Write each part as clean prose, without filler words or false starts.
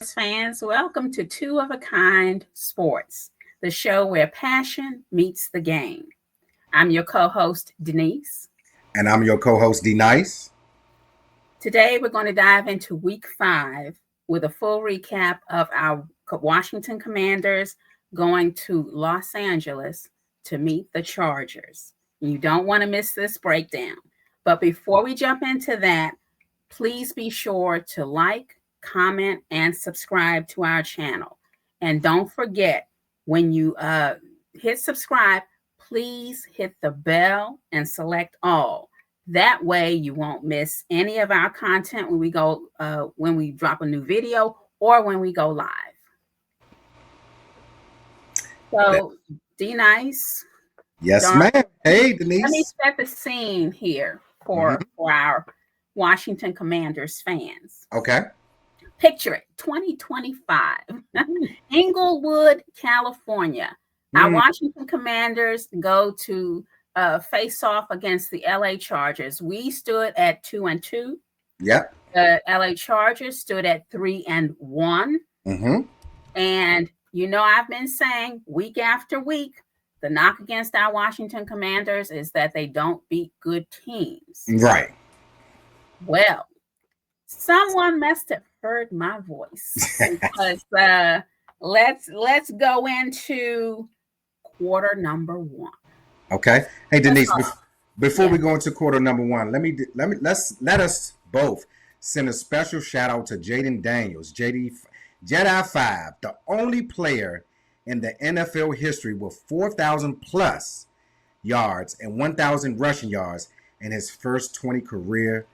fans. Welcome to Two of a Kind Sports, the show where passion meets the game. I'm your co host, Denise. And I'm your co-host, D Nice. Today, we're going to dive into week 5 with a full recap of our Washington Commanders going to Los Angeles to meet the Chargers. You don't want to miss this breakdown. But before we jump into that, please be sure to like, comment, and subscribe to our channel. And don't forget, when you hit subscribe, please hit the bell and select all. That way you won't miss any of our content when we drop a new video or when we go live. So, D Nice. Yes, ma'am. Hey, Denise. Let me set the scene here for our Washington Commanders fans. Okay. Picture it, 2025, Inglewood, California. Our Washington Commanders go to face off against the LA Chargers. We stood at 2-2. Yep. The LA Chargers stood at 3-1. And I've been saying week after week, the knock against our Washington Commanders is that they don't beat good teams. Right. Well, someone must have heard my voice because let's go into quarter number 1. Okay. Hey, Denise, before we go into quarter number 1, let us both send a special shout out to Jayden Daniels, Jedi 5, the only player in the NFL history with 4,000 plus yards and 1,000 rushing yards in his first 20 career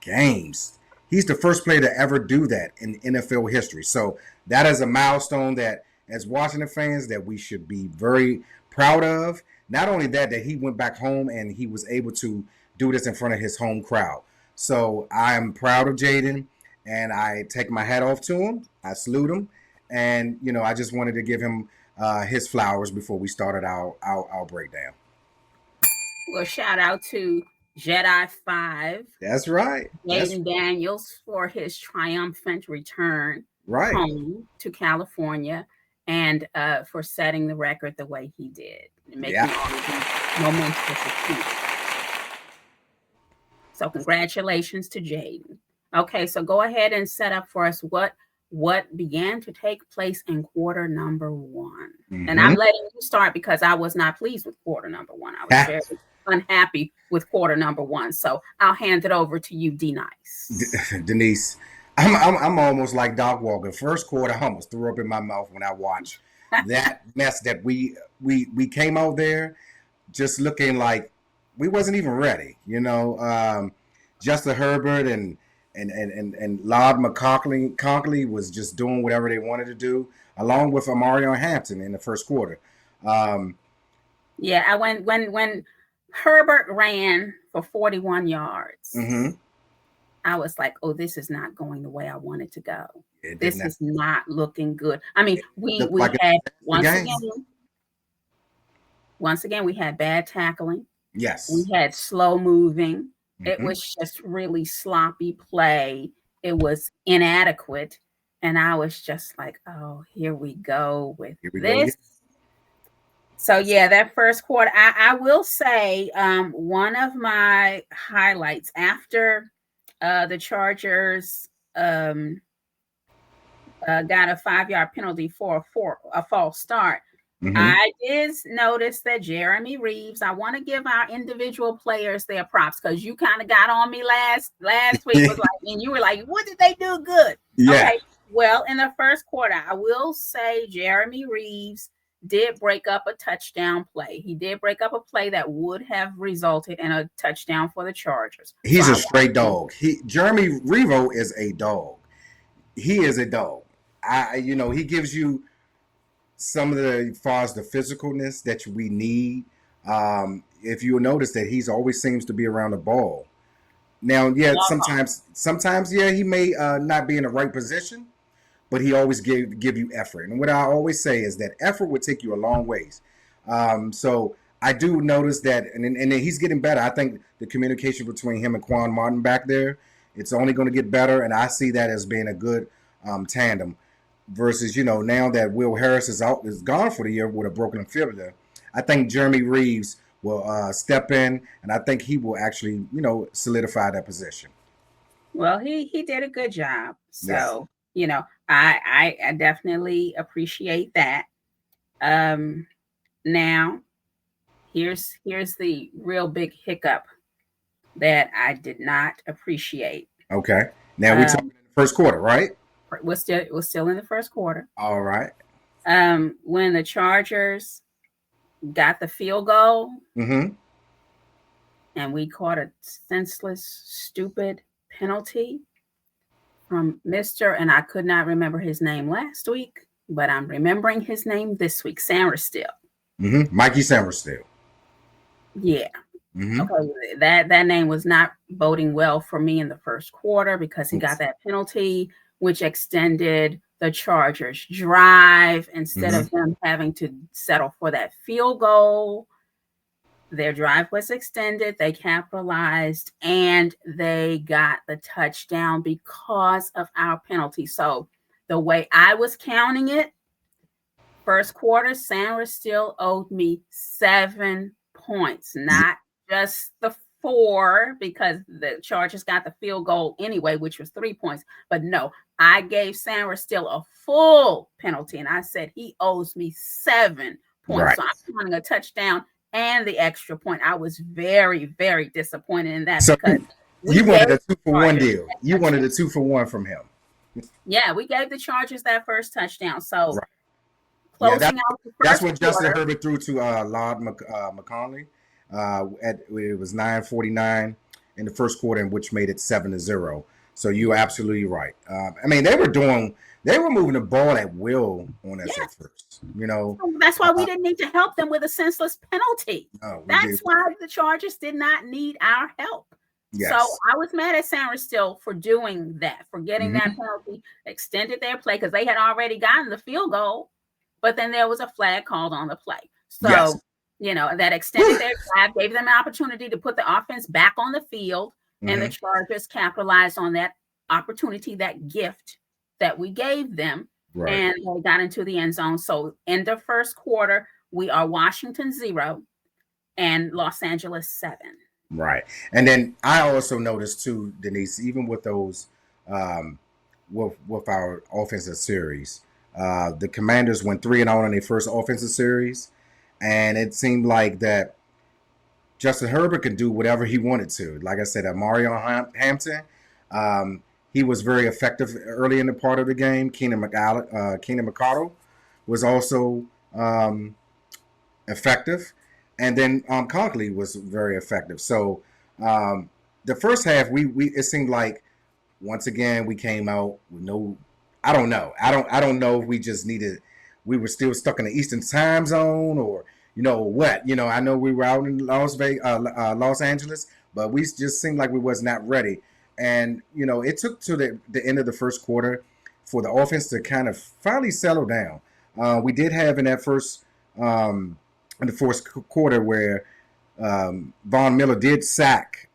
games. He's the first player to ever do that in NFL history. So that is a milestone that, as Washington fans, that we should be very proud of. Not only that he went back home and he was able to do this in front of his home crowd. So I'm proud of Jayden, and I take my hat off to him. I salute him. And, I just wanted to give him his flowers before we started our breakdown. Well, shout out to Jedi 5. That's right. Jayden Daniels for his triumphant return home to California and for setting the record the way he did. Making all of these momentous achievements. So congratulations to Jayden. Okay, so go ahead and set up for us what began to take place in quarter number 1. And I'm letting you start because I was not pleased with quarter number 1. I was very unhappy with quarter number 1. So I'll hand it over to you, D Nice. Denise, I'm almost like Doc Walker. First quarter, I almost threw up in my mouth when I watched that mess that we came out there just looking like we wasn't even ready. Justin Herbert and Ladd McConkey was just doing whatever they wanted to do, along with Omarion Hampton in the first quarter. When Herbert ran for 41 yards, I was like, oh, this is not going the way I want it to go. This is not looking good. I mean, we had once again, we had bad tackling. Yes. We had slow moving. It was just really sloppy play. It was inadequate. And I was just like, oh, here we go with this. So, that first quarter, I will say one of my highlights after the Chargers got a 5-yard penalty for a false start. I did notice that Jeremy Reaves, I want to give our individual players their props because you kind of got on me last week and you were like, what did they do good? Yeah. Okay. Well, in the first quarter, I will say Jeremy Reaves did break up a touchdown play. He did break up a play that would have resulted in a touchdown for the Chargers. He's a straight dog. Jeremy Revo is a dog. He is a dog. He gives you some of the, as far as the physicalness that we need. If you notice that he's always seems to be around the ball. Now, sometimes, he may not be in the right position, but he always give you effort. And what I always say is that effort would take you a long ways. So I do notice that, and he's getting better. I think the communication between him and Quan Martin back there, it's only going to get better, and I see that as being a good tandem versus, now that Will Harris is gone for the year with a broken fibula. I think Jeremy Reeves will step in, and I think he will actually, solidify that position. Well, he did a good job. So, I definitely appreciate that. Now here's the real big hiccup that I did not appreciate. Okay. Now we're talking in the first quarter, right? We're still in the first quarter. All right. When the Chargers got the field goal, and we caught a senseless, stupid penalty from Mr. and I could not remember his name last week, but I'm remembering his name this week, Sainristil. Mikey Sainristil. Yeah. Okay, that name was not boding well for me in the first quarter because he got that penalty, which extended the Chargers' drive. Instead of them having to settle for that field goal, their drive was extended. They capitalized and they got the touchdown because of our penalty. So the way I was counting it, first quarter, Sainristil owed me 7 points, not just the 4, because the Chargers got the field goal anyway, which was 3 points. But no, I gave Sainristil a full penalty, and I said he owes me 7 points. Right. So I'm counting a touchdown and the extra point. I was very, very disappointed in that. So because you wanted a 2-for-1 deal. You wanted a 2-for-1 from him. Yeah, we gave the Chargers that first touchdown. So closing out the first that's when Justin Herbert threw to Ladd McConkey. It was 9:49 in the first quarter, in which made it 7-0. So you're absolutely right. I mean, they were moving the ball at will on us at first. That's why we didn't need to help them with a senseless penalty. That's why the Chargers did not need our help. Yes. So I was mad at Sainristil for doing that, for getting that penalty, extended their play because they had already gotten the field goal, but then there was a flag called on the play. So, that extended their drive, gave them an opportunity to put the offense back on the field, and the Chargers capitalized on that opportunity, that gift that we gave them, and they got into the end zone. So in the first quarter, we are Washington 0 and Los Angeles 7. Right. And then I also noticed too, Denise, even with those, with our offensive series, the Commanders went 3-0 in their first offensive series. And it seemed like that Justin Herbert could do whatever he wanted to. Like I said, Mario Hampton, he was very effective early in the part of the game. Keenan McCardle was also effective. And then Conklin was very effective. So the first half, it seemed like once again we came out with no. I don't know. I don't know if we just needed. We were still stuck in the Eastern time zone, or what. I know we were out in Los Angeles, but we just seemed like we was not ready. And it took to the end of the first quarter for the offense to kind of finally settle down. We did have in that first. In the fourth quarter, where Von Miller did sack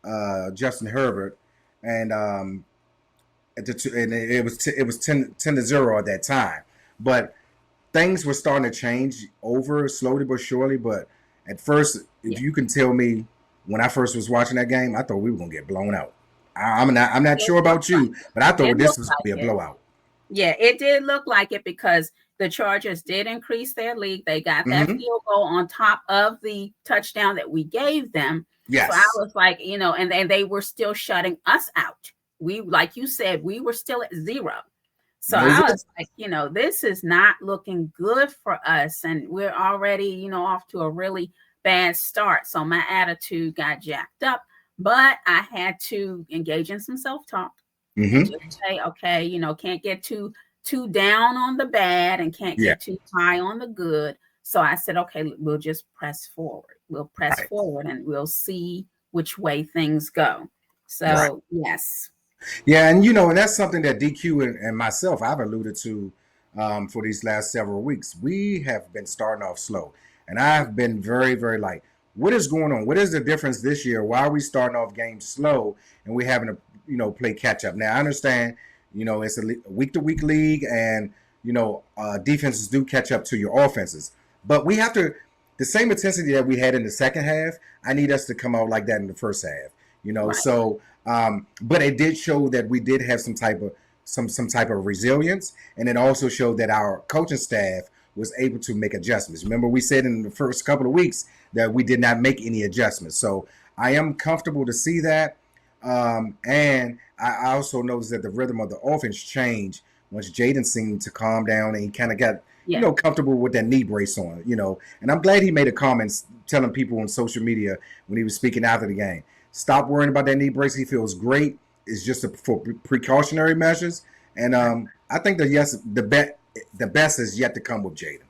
Justin Herbert, and it was 10-0 at that time. But things were starting to change over slowly but surely. But at first, if you can tell me, when I first was watching that game, I thought we were gonna get blown out. I'm not sure about you, but I thought this was gonna be a blowout. Yeah, it did look like it because the Chargers did increase their lead. They got that field goal on top of the touchdown that we gave them. Yes. So I was like, and they were still shutting us out. We, like you said, we were still at 0. So I was like, this is not looking good for us. And we're already, off to a really bad start. So my attitude got jacked up, but I had to engage in some self-talk. Just say, okay, can't get too down on the bad and can't get too high on the good. So I said, okay, we'll just press forward. We'll press forward and we'll see which way things go. So, yes. Yeah. And, and that's something that DQ and myself, I've alluded to for these last several weeks. We have been starting off slow. And I've been very, very like, what is going on? What is the difference this year? Why are we starting off games slow and we're having to, play catch up? Now, I understand, You know, it's a week-to-week league, and defenses do catch up to your offenses. But we have to the same intensity that we had in the second half. I need us to come out like that in the first half. Right. So but it did show that we did have some type of resilience, and it also showed that our coaching staff was able to make adjustments. Remember, we said in the first couple of weeks that we did not make any adjustments. So I am comfortable to see that. And I also noticed that the rhythm of the offense changed once Jaden seemed to calm down, and he kind of got comfortable with that knee brace on. And I'm glad he made a comment telling people on social media when he was speaking after the game, stop worrying about that knee brace. He feels great. It's just for precautionary measures. And I think that the best is yet to come with Jaden.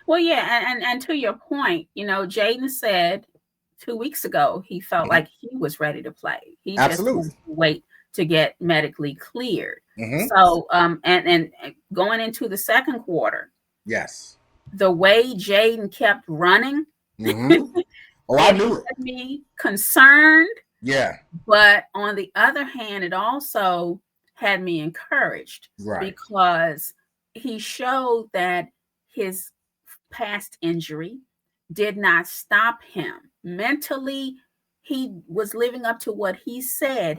Well, yeah, and to your point, Jaden said 2 weeks ago he felt like he was ready to play. He Absolutely. just had to wait to get medically cleared. So and going into the second quarter, yes, the way Jaden kept running, oh, I knew it. Had me concerned. Yeah. But on the other hand, it also had me encouraged, because he showed that his past injury did not stop him mentally. He was living up to what he said.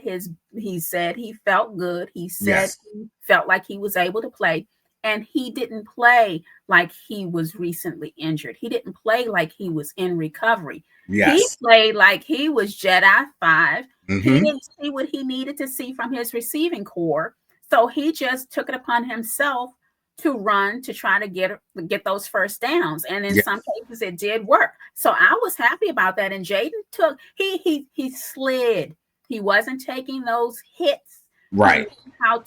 He said he felt good. He said he felt like he was able to play, and he didn't play like he was recently injured. He didn't play like he was in recovery. He played like he was Jedi 5. He didn't see what he needed to see from his receiving core, so he just took it upon himself to run to try to get those first downs, and in some cases it did work. So I was happy about that. And Jaden he slid. He wasn't taking those hits. Right.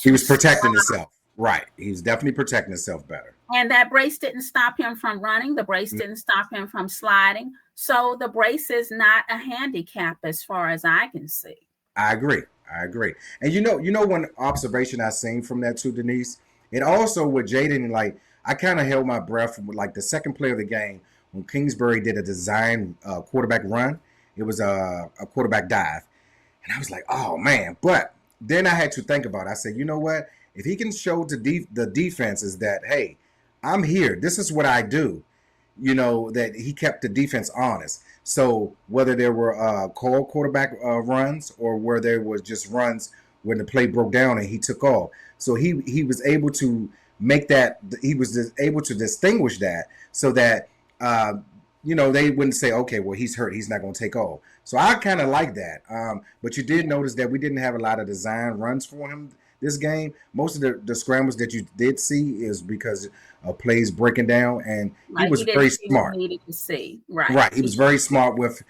He was protecting himself. Right. He was definitely protecting himself better. And that brace didn't stop him from running. The brace didn't stop him from sliding. So the brace is not a handicap as far as I can see. I agree. And you know one observation I seen from that too, Denise? It also with Jaden, like I kind of held my breath with like the second play of the game when Kingsbury did a design quarterback run. It was a quarterback dive. And I was like, oh man. But then I had to think about it. I said, you know what? If he can show to the defenses that, hey, I'm here. This is what I do. That he kept the defense honest. So whether there were called quarterback runs or where there was just runs when the play broke down and he took off. So he was able to make that. He was able to distinguish that so that they wouldn't say, okay, well, he's hurt, he's not going to take off. So I kind of like that. But you did notice that we didn't have a lot of design runs for him this game. Most of the scrambles that you did see is because of plays breaking down, and he was very smart. Needed to see. Right. He was very smart with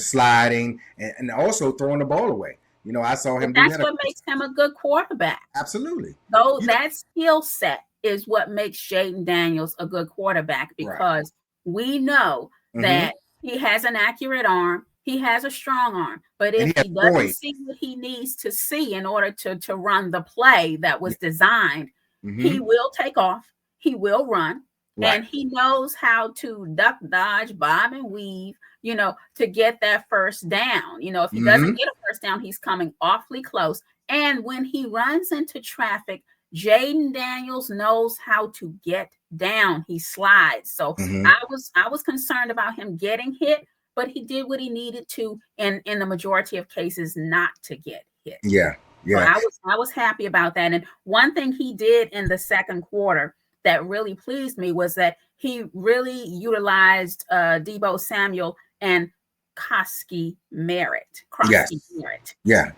sliding and also throwing the ball away. I saw him. That's what makes him a good quarterback. Absolutely. Though that skill set is what makes Jaden Daniels a good quarterback, because we know that he has an accurate arm. He has a strong arm, but if he doesn't see what he needs to see in order to run the play that was designed, he will take off, he will run, and he knows how to duck, dodge, bob, and weave, to get that first down. If he doesn't get a first down, he's coming awfully close. And when he runs into traffic, Jaden Daniels knows how to get down. He slides. So I was concerned about him getting hit, but he did what he needed to in the majority of cases not to get hit. Yeah. So I was happy about that. And one thing he did in the second quarter that really pleased me was that he really utilized Deebo Samuel and Krosky Merritt. Merritt. Yeah.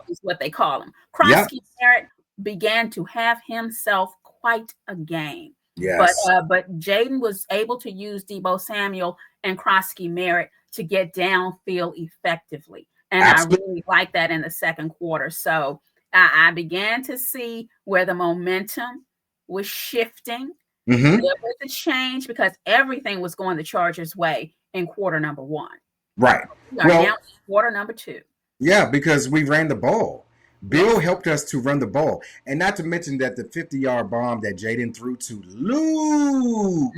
Is what they call him. Krosky Merritt began to have himself quite a game. Yes. But Jaden was able to use Deebo Samuel and Krosky Merritt to get downfield effectively. And Absolutely. I really liked that in the second quarter. So I began to see where the momentum was shifting. There was a change because everything was going the Chargers' way in quarter number 1. Right. We are now in quarter number 2. Yeah, because we ran the ball. Bill helped us to run the ball. And not to mention that the 50-yard bomb that Jaden threw to Luke.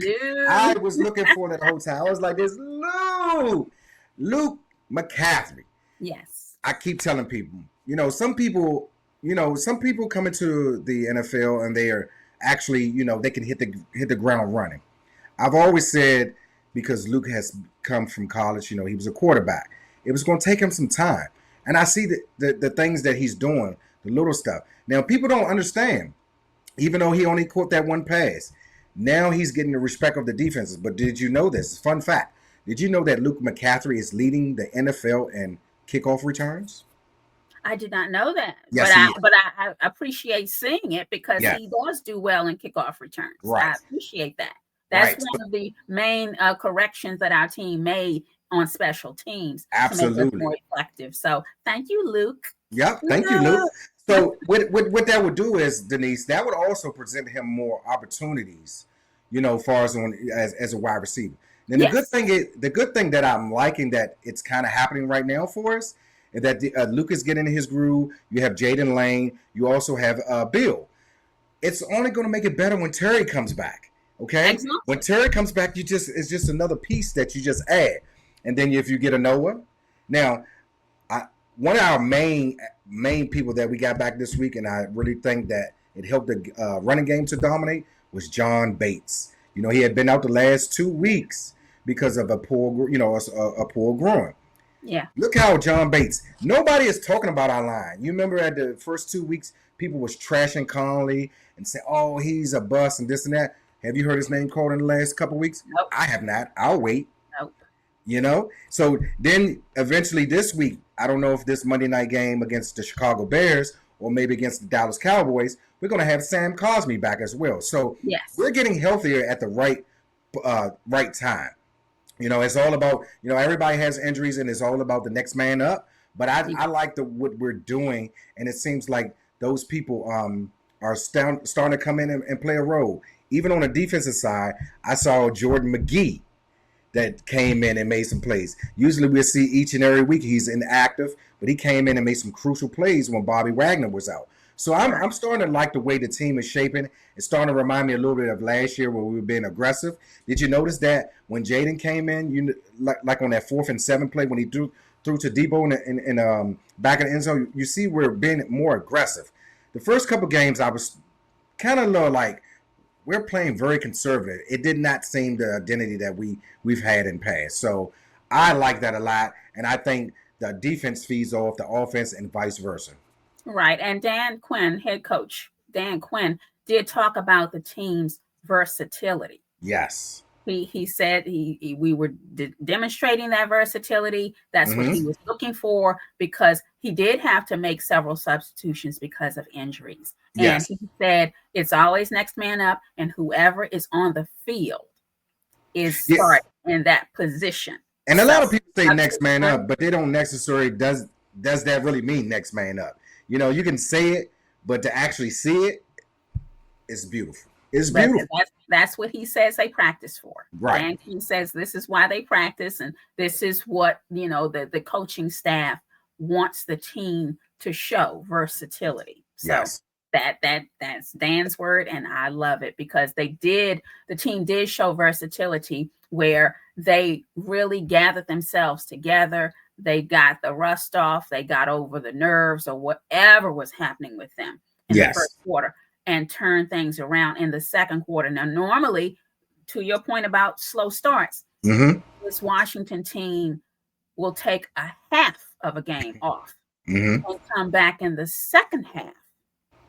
I was looking for that whole time. I was like, this Luke McCaffrey. Yes. I keep telling people, some people, some people come into the NFL and they are actually, they can hit the ground running. I've always said, because Luke has come from college, he was a quarterback. It was going to take him some time. And I see the things that he's doing, the little stuff. Now, people don't understand, even though he only caught that one pass, now he's getting the respect of the defenses. But did you know this? Fun fact. Did you know that Luke McCaffrey is leading the NFL in kickoff returns? I did not know that, Yes, but I appreciate seeing it because he does do well in kickoff returns. Right. I appreciate that. That's Right. one of the main corrections that our team made on special teams Absolutely. to make us more effective. So thank you, Luke. Yep. Thank you, Luke. So what that would do is, Denise, that would also present him more opportunities, far as a wide receiver. And the good thing that I'm liking that it's kind of happening right now for us is that Luke is getting in his groove. You have Jaden Lane. You also have Bill. It's only going to make it better when Terry comes back. Okay, exactly. When Terry comes back, it's just another piece that you just add, and then if you get a Noah, now, one of our main people that we got back this week, and I really think that it helped the running game to dominate, was John Bates. He had been out the last 2 weeks because of a poor groin. Yeah. Look how John Bates. Nobody is talking about our line. You remember at the first 2 weeks, people was trashing Conley and saying, "Oh, he's a bust," and this and that. Have you heard his name called in the last couple of weeks? Nope. I have not. I'll wait. Nope. So then eventually this week, I don't know if this Monday night game against the Chicago Bears or maybe against the Dallas Cowboys, we're going to have Sam Cosmi back as well. So we're getting healthier at the right time. It's all about, everybody has injuries and it's all about the next man up. But I like what we're doing, and it seems like those people are starting to come in and play a role. Even on the defensive side, I saw Jordan McGee that came in and made some plays. Usually we'll see each and every week he's inactive, but he came in and made some crucial plays when Bobby Wagner was out. So I'm starting to like the way the team is shaping. It's starting to remind me a little bit of last year where we were being aggressive. Did you notice that when Jaden came in, like on that 4th and 7 play when he threw to Debo in back in the end zone, you see we're being more aggressive. The first couple games I was kind of like, we're playing very conservative. It did not seem the identity that we've had in past. So I like that a lot, and I think the defense feeds off the offense and vice versa. Right. And Dan Quinn, head coach Dan Quinn, did talk about the team's versatility. Yes. He said we were demonstrating that versatility. That's what he was looking for, because he did have to make several substitutions because of injuries. Yes. And he said it's always next man up, and whoever is on the field is start in that position. And a lot of people say next man up, but they don't necessarily does that really mean next man up? You can say it, but to actually see it, it's beautiful. It's beautiful. That's what he says they practice for. Right. And he says this is why they practice, and this is what the coaching staff wants the team to show, versatility. So that's Dan's word, and I love it, because the team did show versatility where they really gathered themselves together. They got the rust off, they got over the nerves or whatever was happening with them in the first quarter, and turn things around in the second quarter. Now, normally, to your point about slow starts, this Washington team will take a half of a game off and come back in the second half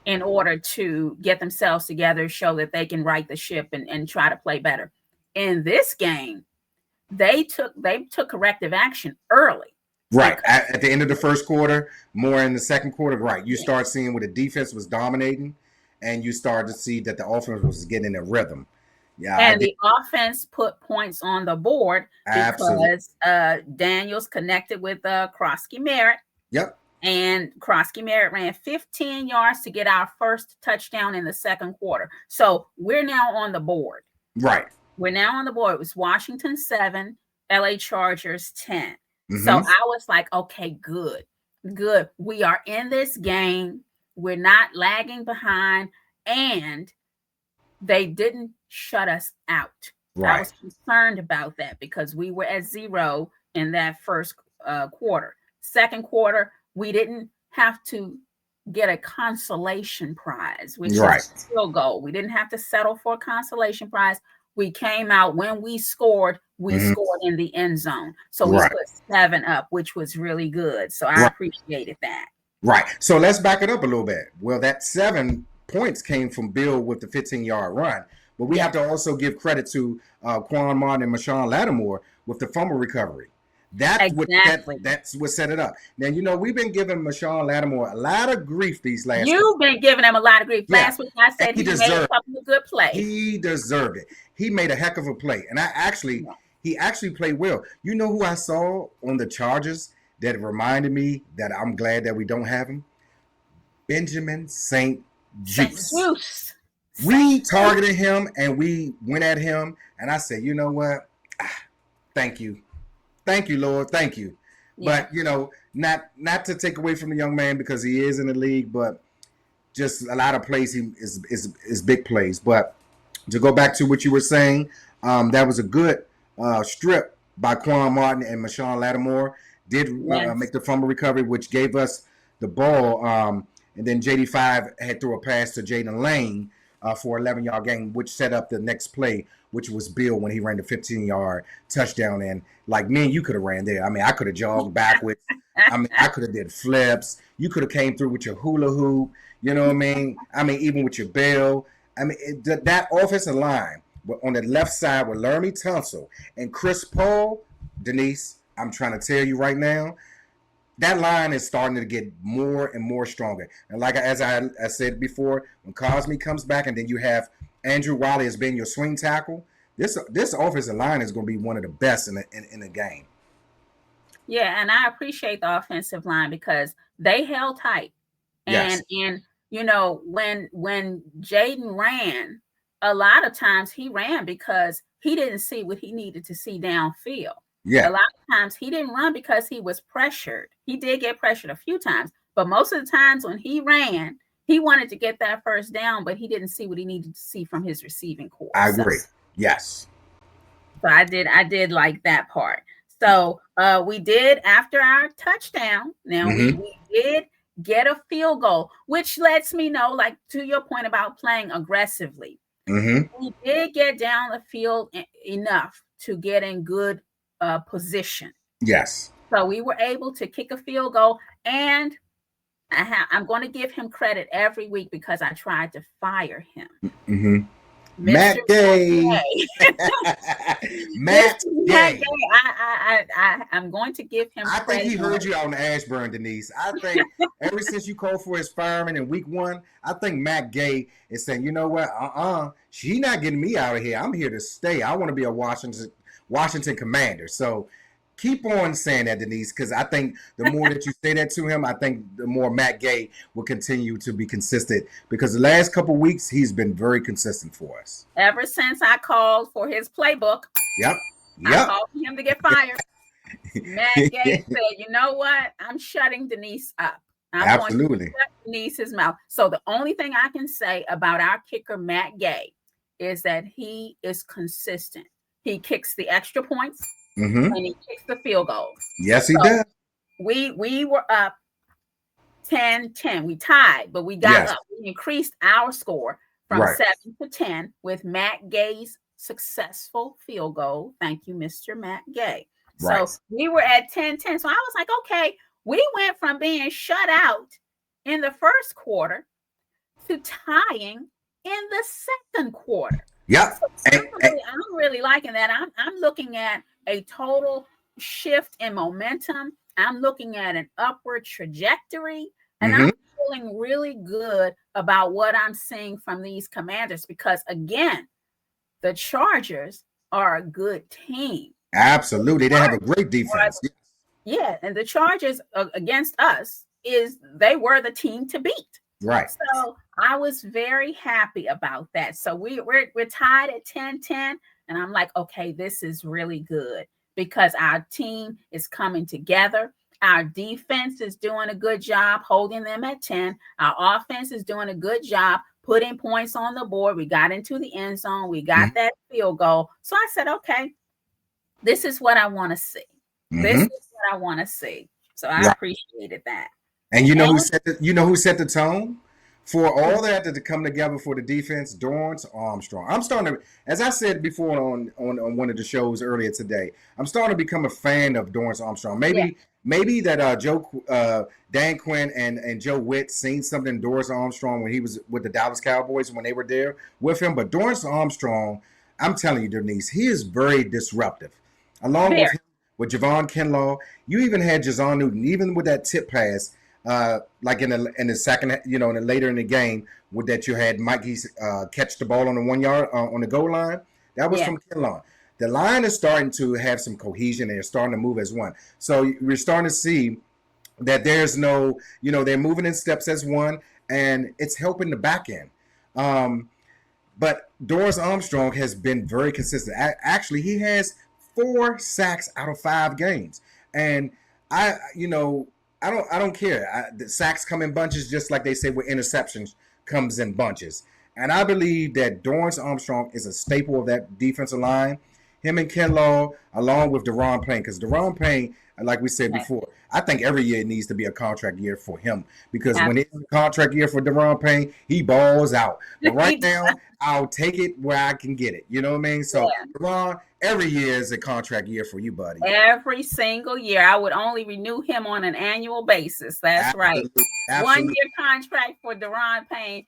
in order to get themselves together, show that they can right the ship and try to play better. In this game, they took corrective action early. Right. At the end of the first quarter, more in the second quarter, right. You start seeing where the defense was dominating, and you start to see that the offense was getting a rhythm. Yeah. And the offense put points on the board because Daniels connected with Krosky Merritt. Yep. And Krosky Merritt ran 15 yards to get our first touchdown in the second quarter. So we're now on the board. Right. We're now on the board. It was Washington 7, LA Chargers 10. So I was like, okay, good. We are in this game. We're not lagging behind, and they didn't shut us out. Right. I was concerned about that because we were at 0 in that first quarter. Second quarter, we didn't have to get a consolation prize, which Right. is a field goal. We didn't have to settle for a consolation prize. We came out when we scored in the end zone. So we Right. put 7 up, which was really good. So I Right. appreciated that. Right. So let's back it up a little bit. Well, that 7 points came from Bill with the 15-yard run. But we have to also give credit to Quan Martin and Marshawn Lattimore with the fumble recovery. That's what set it up. Now, you know, we've been giving Marshawn Lattimore a lot of grief these last You've been giving him a lot of grief. Yeah. Last week I said he made a couple of good plays. He deserved it. He made a heck of a play. And he actually played well. You know who I saw on the Chargers that reminded me that I'm glad that we don't have him? Benjamin St. Juste. We targeted him and we went at him. And I said, you know what? Thank you. Thank you, Lord. Thank you. Yeah. But, you know, not to take away from the young man because he is in the league, but just a lot of plays is big plays. But to go back to what you were saying, that was a good strip by Quan Martin and Marshawn Lattimore. Did make the fumble recovery, which gave us the ball. And then JD5 had threw a pass to Jaden Lane for 11-yard gain, which set up the next play, which was Bill when he ran the 15-yard touchdown. And like me and you could have ran there. I mean, I could have jogged backwards. I mean, I could have did flips. You could have came through with your hula hoop. You know what I mean? I mean, even with your bell. I mean, that offensive line on the left side with Laramie Tunsil and Chris Paul, Denise, I'm trying to tell you right now, that line is starting to get more and more stronger. And like as I said before, when Cosme comes back and then you have Andrew Wiley as being your swing tackle, this offensive line is going to be one of the best in the game. Yeah, and I appreciate the offensive line because they held tight. And you know, when Jaden ran, a lot of times he ran because he didn't see what he needed to see downfield. Yeah. A lot of times he didn't run because he was pressured. He did get pressured a few times, but most of the times when he ran, he wanted to get that first down, but he didn't see what he needed to see from his receiving corps. I agree. Yes. So I did like that part. So we did after our touchdown. Now we did get a field goal, which lets me know, like to your point about playing aggressively, we did get down the field enough to get in good position. Yes. So we were able to kick a field goal, and I'm going to give him credit every week because I tried to fire him. Matt Gay. Matt Gay. I'm going to give him credit. I think he heard you on Ashburn, Denise. I think ever since you called for his fireman in week 1, I think Matt Gay is saying, you know what? She's not getting me out of here. I'm here to stay. I want to be a Washington Commander. So keep on saying that, Denise, because I think the more that you say that to him, I think the more Matt Gay will continue to be consistent because the last couple of weeks, he's been very consistent for us. Ever since I called for his playbook, I called for him to get fired. Matt Gay said, you know what? I'm shutting Denise up. I'm going to shut Denise's mouth. So the only thing I can say about our kicker, Matt Gay, is that he is consistent. He kicks the extra points. And he kicks the field goals. Yes, he does. We were up 10-10. We tied, but we got up. We increased our score from 7-10 with Matt Gay's successful field goal. Thank you, Mr. Matt Gay. So we were at 10-10. So I was like, okay, we went from being shut out in the first quarter to tying in the second quarter. Yeah. So I'm really liking that. I'm looking at a total shift in momentum. I'm looking at an upward trajectory, and I'm feeling really good about what I'm seeing from these Commanders because, again, the Chargers are a good team. Absolutely. They have a great defense. Yeah, and the Chargers against us they were the team to beat. Right. So I was very happy about that. So we're tied at 10-10. And I'm like, okay, this is really good because our team is coming together. Our defense is doing a good job holding them at 10. Our offense is doing a good job putting points on the board. We got into the end zone. We got that field goal. So I said, okay, this is what I want to see. This is what I want to see. So I appreciated that. And And you know who set the tone for all that to come together for the defense? Dorrance Armstrong. I'm starting to, as I said before on one of the shows earlier today, I'm starting to become a fan of Dorrance Armstrong. yeah, Maybe that Dan Quinn and Joe Witt seen something in Dorrance Armstrong when he was with the Dallas Cowboys when they were there with him. But Dorrance Armstrong, I'm telling you, Denise, he is very disruptive. Along with very. him, with Javon Kinlaw, you even had Jazon Newton, even with that tip pass like in the second, you know, and later in the game, with that you had Mikey catch the ball on the 1 yard on the goal line. That was Yeah. from Kinlaw. The line is starting to have some cohesion. They're starting to move as one. So we're starting to see that there's no, you know, they're moving in steps as one, and it's helping the back end. Um, but Dorrance Armstrong has been very consistent. Actually, he has 4 sacks out of 5 games, and you know, I don't care. The sacks come in bunches, just like they say with interceptions comes in bunches. And I believe that Dorrance Armstrong is a staple of that defensive line. Him and Kinlaw, along with Deron Payne, because Deron Payne, like we said Yeah. before, I think every year needs to be a contract year for him because when it's Absolutely. a contract year for Deron Payne, he balls out. But right now, I'll take it where I can get it. You know what I mean? So, Yeah. Deron, every year is a contract year for you, buddy. Every single year. I would only renew him on an annual basis. That's right. Absolutely. One Absolutely. year contract for Deron Payne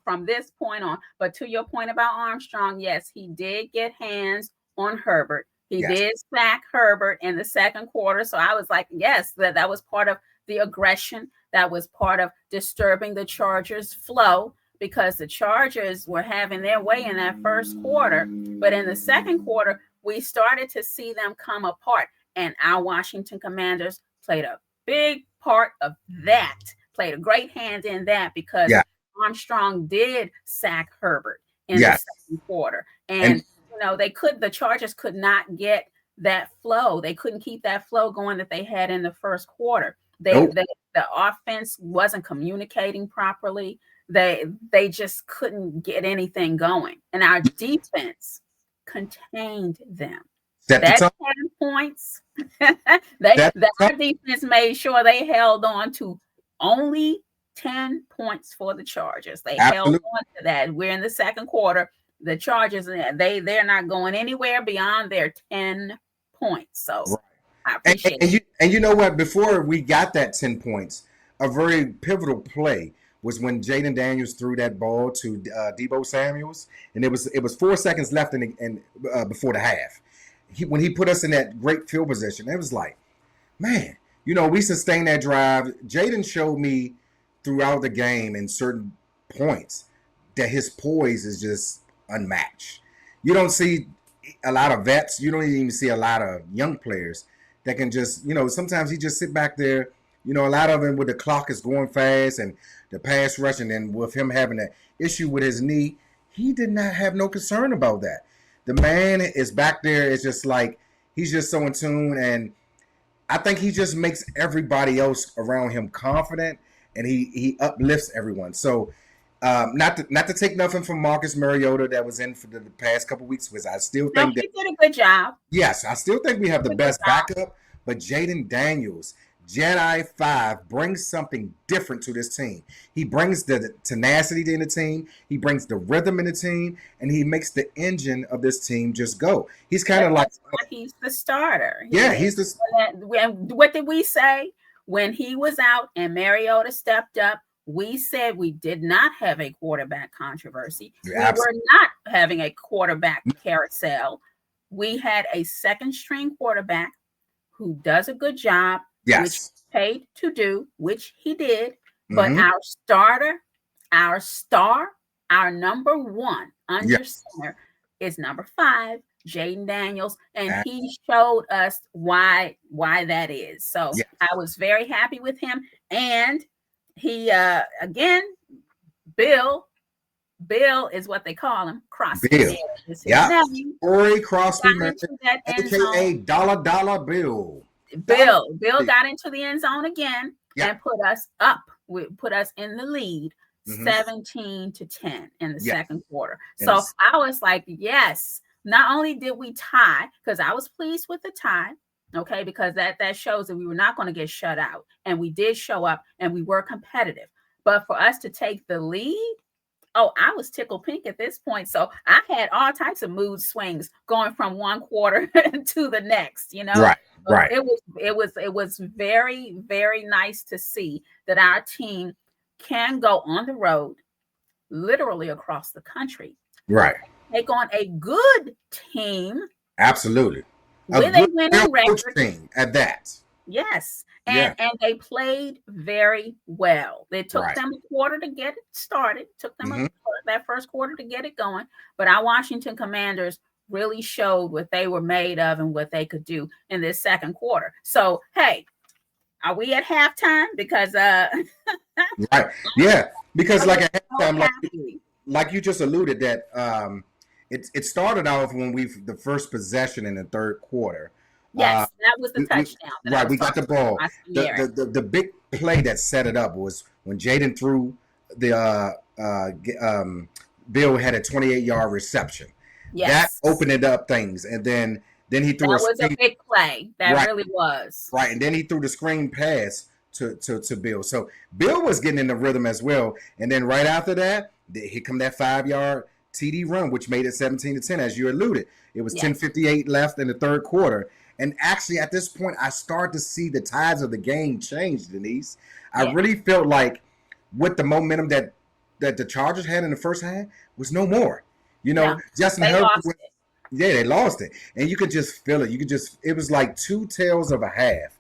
from this point on. But to your point about Armstrong, yes, he did get hands on Herbert. He Yes. did sack Herbert in the second quarter. So I was like, yes, that was part of the aggression. That was part of disturbing the Chargers' flow because the Chargers were having their way in that first quarter. But in the second quarter, we started to see them come apart. And our Washington Commanders played a big part of that, played a great hand in that because Yeah. Armstrong did sack Herbert in the Yes. second quarter. And And the Chargers could not get that flow. They couldn't keep that flow going that they had in the first quarter. nope. The offense wasn't communicating properly. They just couldn't get anything going. And our defense contained them. Set the That tone. 10 points, Set the our tone. defense made sure they held on to only 10 points for the Chargers. They held Absolutely. on to that. We're in the second quarter. The Chargers, they're not going anywhere beyond their 10 points. So Right. I appreciate it. And you know what? Before we got that 10 points, a very pivotal play was when Jaden Daniels threw that ball to Debo Samuels, and it was 4 seconds left before the half. When he put us in that great field position, it was like, man, you know, we sustained that drive. Jaden showed me throughout the game in certain points that his poise is just unmatched. You don't see a lot of vets. You don't even see a lot of young players that can just, you know, sometimes he just sit back there. You know, a lot of them with the clock is going fast and the pass rush, and then with him having an issue with his knee, he did not have no concern about that. The man is back there. It's just like he's just so in tune, and I think he just makes everybody else around him confident, and he uplifts everyone. So not to take nothing from Marcus Mariota that was in for the past couple weeks, because I still No, think that he did a good job. yes, I still think we have the Did a good best job. backup, but Jaden Daniels, Jedi 5, brings something different to this team. He brings the tenacity in the team, he brings the rhythm in the team, and he makes the engine of this team just go. He's kind of like, That's why he's the starter. yeah, he's the What did we say when he was out and Mariota stepped up? We said we did not have a quarterback controversy. We were not having a quarterback carousel. We had a second string quarterback who does a good job, which yes. he's paid to do, which he did. But Mhm. our starter, our star, our number one under Yeah. center is number 5, Jaden Daniels, and Uh, he showed us why that is. So yeah. I was very happy with him. And he again, Bill is what they call him. Crosby Bill. is his Yeah. name. Corey Crosby, Got into that end aka zone. Dollar Bill. Bill got into the end zone again Yeah. and put us up. Put us in the lead, Mhm. 17-10 in the Yeah. second quarter. And So it's- I was like, yes. Not only did we tie, because I was pleased with the tie, Okay, because that shows that we were not going to get shut out, and we did show up and we were competitive. But for us to take the lead, oh, I was tickled pink at this point. So I had all types of mood swings going from one quarter to the next, you know. Right, right, It was very, very nice to see that our team can go on the road, literally across the country, right. take on a good team Absolutely. A with a good winning coach record. team at that. Yes. Yeah. And they played very well. It took Right. them a quarter to get it started. Took them Hmm. that first quarter to get it going. But our Washington Commanders really showed what they were made of and what they could do in this second quarter. So, hey, are we at halftime? Because Right. Yeah. Because I like was at so halftime, happy. like you just alluded that it started off when the first possession in the third quarter. Uh, Yes, that was the touchdown that I right, was we got the talking about. ball. Oscar Merritt. The big play that set it up was when Jaden threw the Bill had a 28-yard reception. That Yes. opened it up things, and then he threw That a was a screen, big play. That right, really was. right, and then he threw the screen pass to Bill. So Bill was getting in the rhythm as well, and then right after that, here come that 5-yard TD run, which made it 17-10, as you alluded. It was Yes. 10:58 left in the third quarter. And actually, at this point, I start to see the tides of the game change, Denise. I Yeah. really felt like with the momentum that the Chargers had in the first half was no more. You know, No, Justin they Herbert, lost it. yeah, they lost it. And you could just feel it. It was like two tails of a half.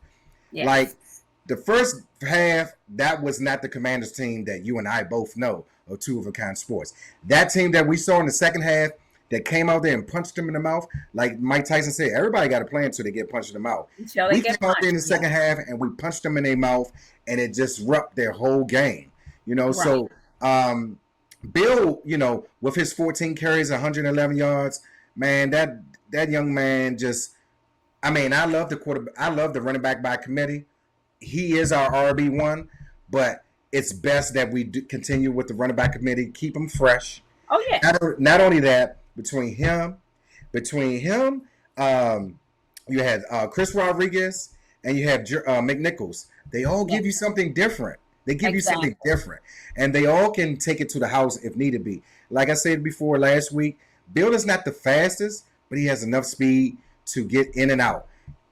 Like Yes. the first half, that was not the Commanders team that you and I both know of Two of a Kind Sports. That team that we saw in the second half that came out there and punched them in the mouth, like Mike Tyson said, everybody got a plan until they get punched in the mouth. Until they We get came out there in punched. the second half and we punched them in their mouth, and it disrupted their whole game. You know, Right. so Bill, with his 14 carries, 111 yards, man, that young man just. I mean, I love the quarterback. I love the running back by committee. He is our RB1, but it's best that we continue with the running back committee, keep him fresh. Oh yeah. Not only that, between him, you had Chris Rodriguez and you have McNichols. They all Yeah. give you something different. They give you something Exactly. different, and they all can take it to the house if needed be. Like I said before last week, Bill is not the fastest, but he has enough speed to get in and out.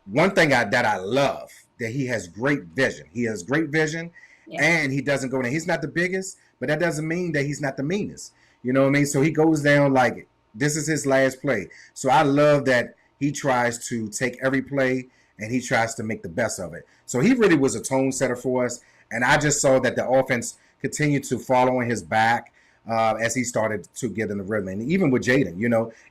One thing that I love that he has great vision. He has great vision, Yeah. and he doesn't go down. He's not the biggest, but that doesn't mean that he's not the meanest. You know what I mean? So he goes down like this is his last play. So I love that he tries to take every play and he tries to make the best of it. So he really was a tone setter for us, and I just saw that the offense continued to follow on his back. As he started to get in the rhythm, and even with Jaden,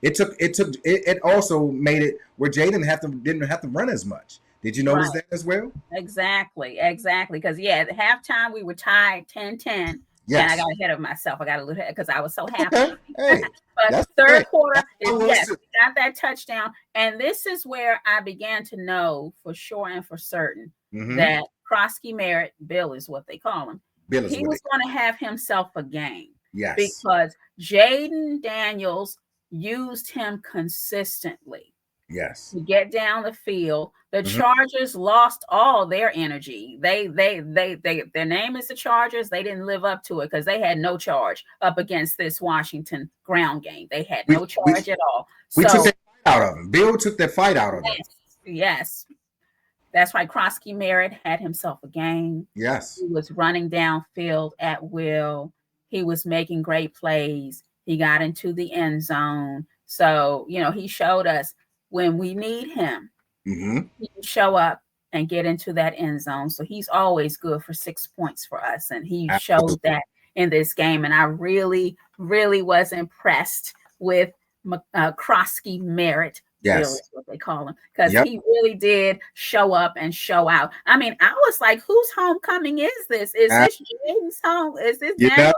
it also made it where Jaden didn't have to run as much. Did you notice Right. that as well? Exactly. Exactly. Because yeah, at halftime we were tied 10-10. And I Yes. got ahead of myself. I got a little because I was so Okay. happy. Hey, But that's third great. quarter I is was yes, too. we got that touchdown. And this is where I began to know for sure and for certain Mm-hmm. that Krosky Merritt, Bill is what they call him, Bill is he with was it. going to have himself a game Yes. because Jaden Daniels used him consistently Yes. to get down the field. The Mm-hmm. Chargers lost all their energy. Their name is the Chargers. They didn't live up to it because they had no charge up against this Washington ground game. They had We no we charge at all. we took So that fight out of him. Bill took that fight out of them. yes, yes. That's why Krosky Merritt had himself a game. Yes. He was running downfield at will. He was making great plays. He got into the end zone. So, he showed us when we need him, Mm-hmm. he can show up and get into that end zone. So he's always good for 6 points for us. And he showed Absolutely. that in this game. And I really, really was impressed with Krosky Merritt. Bill Yes. is what they call him, because Yep. he really did show up and show out. I mean, I was like, whose homecoming is this? Is this Jaden's home? Is this You know? Daniel's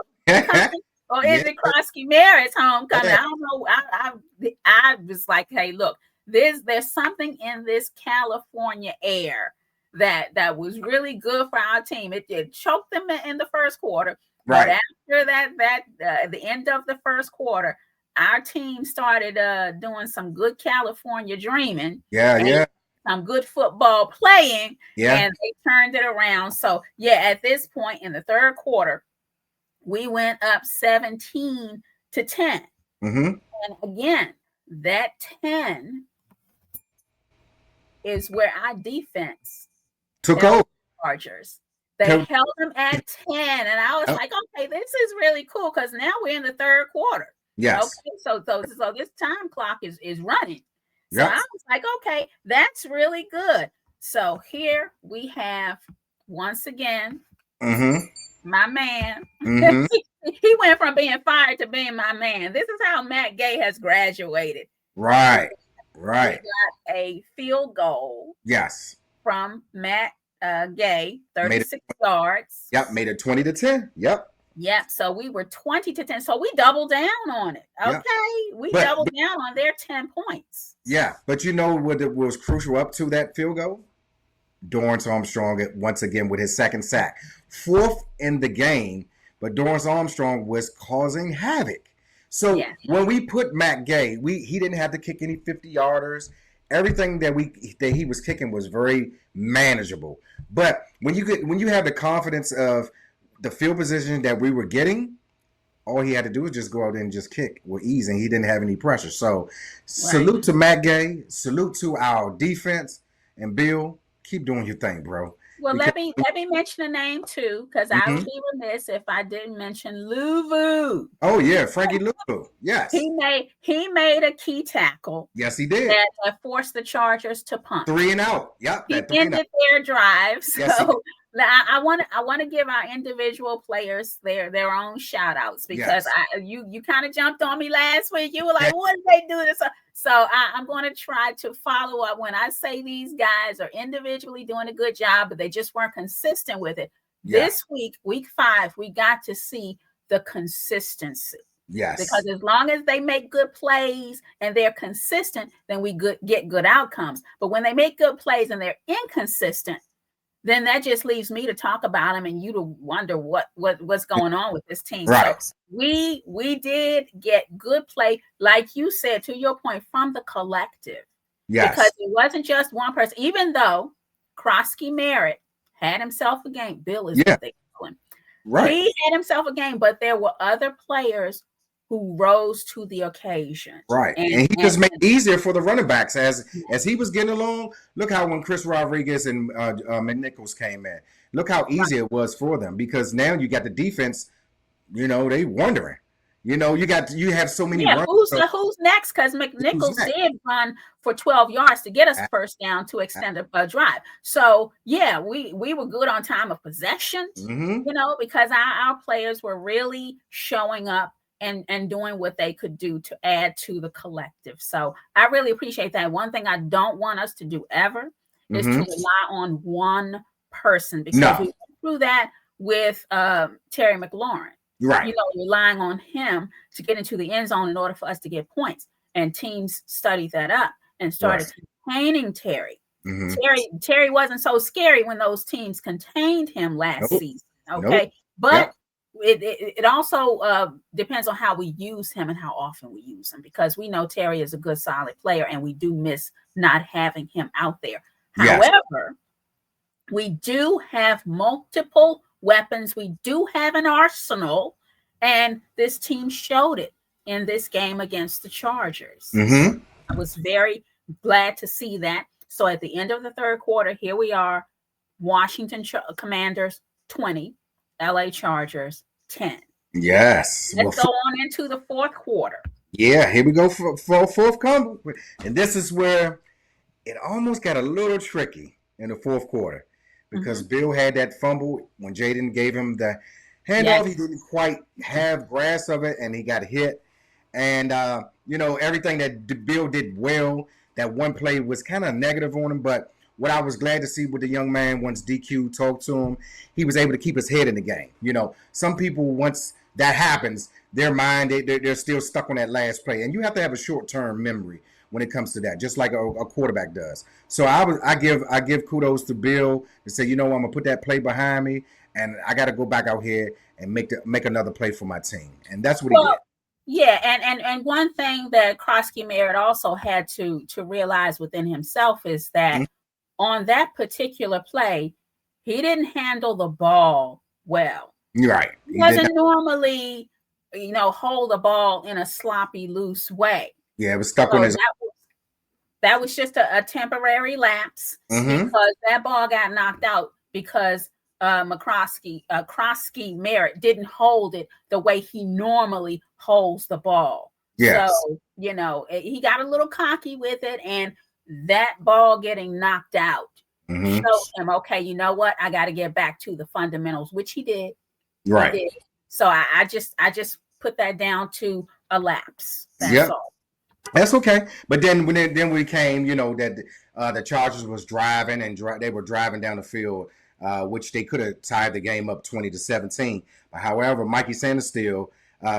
homecoming? Or is Yeah. it Krosky Merritt's homecoming? Yeah. I don't know. I was like, hey, look, there's something in this California air that was really good for our team. It choked them in the first quarter, but Right. after the end of the first quarter, our team started doing some good California dreaming. Yeah. And Yeah. some good football playing, Yeah. and they turned it around. So yeah, at this point in the third quarter, we went up 17-10. Mm-hmm. And again, that 10 is where our defense Took held over. the Chargers. They held them at 10. And I was Yep. like, okay, this is really cool because now we're in the third quarter. Yes. Okay, so this time clock is running. So Yep. I was like, okay, that's really good. So here we have, once again, Mm-hmm. my man. Mm-hmm. He went from being fired to being my man. This is how Matt Gay has graduated. Right. We Right. got a field goal Yes. from Matt Gay, 36 yards. Yep. Made it 20-10. Yep. Yeah, so we were 20-10. So we doubled down on it. Okay. Yep. We doubled down on their 10 points. Yeah. But you know what was crucial up to that field goal? Dorrance Armstrong once again with his second sack. Fourth in the game, but Dorrance Armstrong was causing havoc. So when we put Matt Gay, he didn't have to kick any 50-yarders. Everything that he was kicking was very manageable. But when you have the confidence of the field position that we were getting, all he had to do was just go out there and just kick with ease, and he didn't have any pressure. So salute to Matt Gay, salute to our defense, and Bill, keep doing your thing, bro. Well, let me mention a name too, because I would be remiss if I didn't mention Luvu. Oh yeah, Frankie Luvu. Yes, he made a key tackle. Yes, he did. That forced the Chargers to punt. 3 and out. Yep, he ended their drive. So yes, I want to give our individual players their own shout outs, because you kind of jumped on me last week. You were like, what did they do this? So I'm going to try to follow up when I say these guys are individually doing a good job, but they just weren't consistent with it. This week 5, we got to see the consistency. Yes. Because as long as they make good plays and they're consistent, then we get good outcomes. But when they make good plays and they're inconsistent, then that just leaves me to talk about them and you to wonder what's going on with this team. Right. So we did get good play, like you said, to your point, from the collective. Yes. Because it wasn't just one person. Even though Krosky Merritt had himself a game, Bill is what they call him. Right. He had himself a game, but there were other players who rose to the occasion. Right. And he just made it easier for the running backs as he was getting along. Look how when Chris Rodriguez and McNichols came in, look how easy it was for them, because now you got the defense, they wondering. You have so many runs. Who's next? Because McNichols did run for 12 yards to get us first down to extend a drive. So we were good on time of possession, because our players were really showing up and doing what they could do to add to the collective. So I really appreciate that. One thing I don't want us to do ever is to rely on one person, because we went through that with Terry McLaurin. Right. Relying on him to get into the end zone in order for us to get points. And teams studied that up and started containing Terry. Terry wasn't so scary when those teams contained him last season. Okay. But it also depends on how we use him and how often we use him, because we know Terry is a good, solid player, and we do miss not having him out there. However, we do have multiple weapons. We do have an arsenal, and this team showed it in this game against the Chargers. I was very glad to see that. So at the end of the third quarter, here we are, Washington Commanders 20, LA Chargers 10. Yes. Let's go on into the fourth quarter. Yeah, here we go for fourth combo. And this is where it almost got a little tricky in the fourth quarter, because Bill had that fumble when Jaden gave him the handoff. He didn't quite have grasp of it, and he got hit. And, everything that Bill did well, that one play was kind of negative on him. But what I was glad to see with the young man, once DQ talked to him, he was able to keep his head in the game. Some people, once that happens, their mind, they're still stuck on that last play. And you have to have a short-term memory when it comes to that, just like a quarterback does. So I give kudos to Bill to say, I'm gonna put that play behind me, and I got to go back out here and make another play for my team, and that's what he did. Yeah, and one thing that Krosky Merritt also had to realize within himself is that on that particular play, he didn't handle the ball well. Right. He doesn't normally, hold the ball in a sloppy, loose way. Yeah, it was stuck So on his. that was just a temporary lapse because that ball got knocked out because Krosky Merritt didn't hold it the way he normally holds the ball. Yes. So, he got a little cocky with it, and that ball getting knocked out showed him, okay, you know what? I got to get back to the fundamentals, which he did. Right. He did. So I just put that down to a lapse. That's all. That's okay. But then when we came, that the Chargers was driving and they were driving down the field, which they could have tied the game up 20-17. But however, Mikey Sandersteele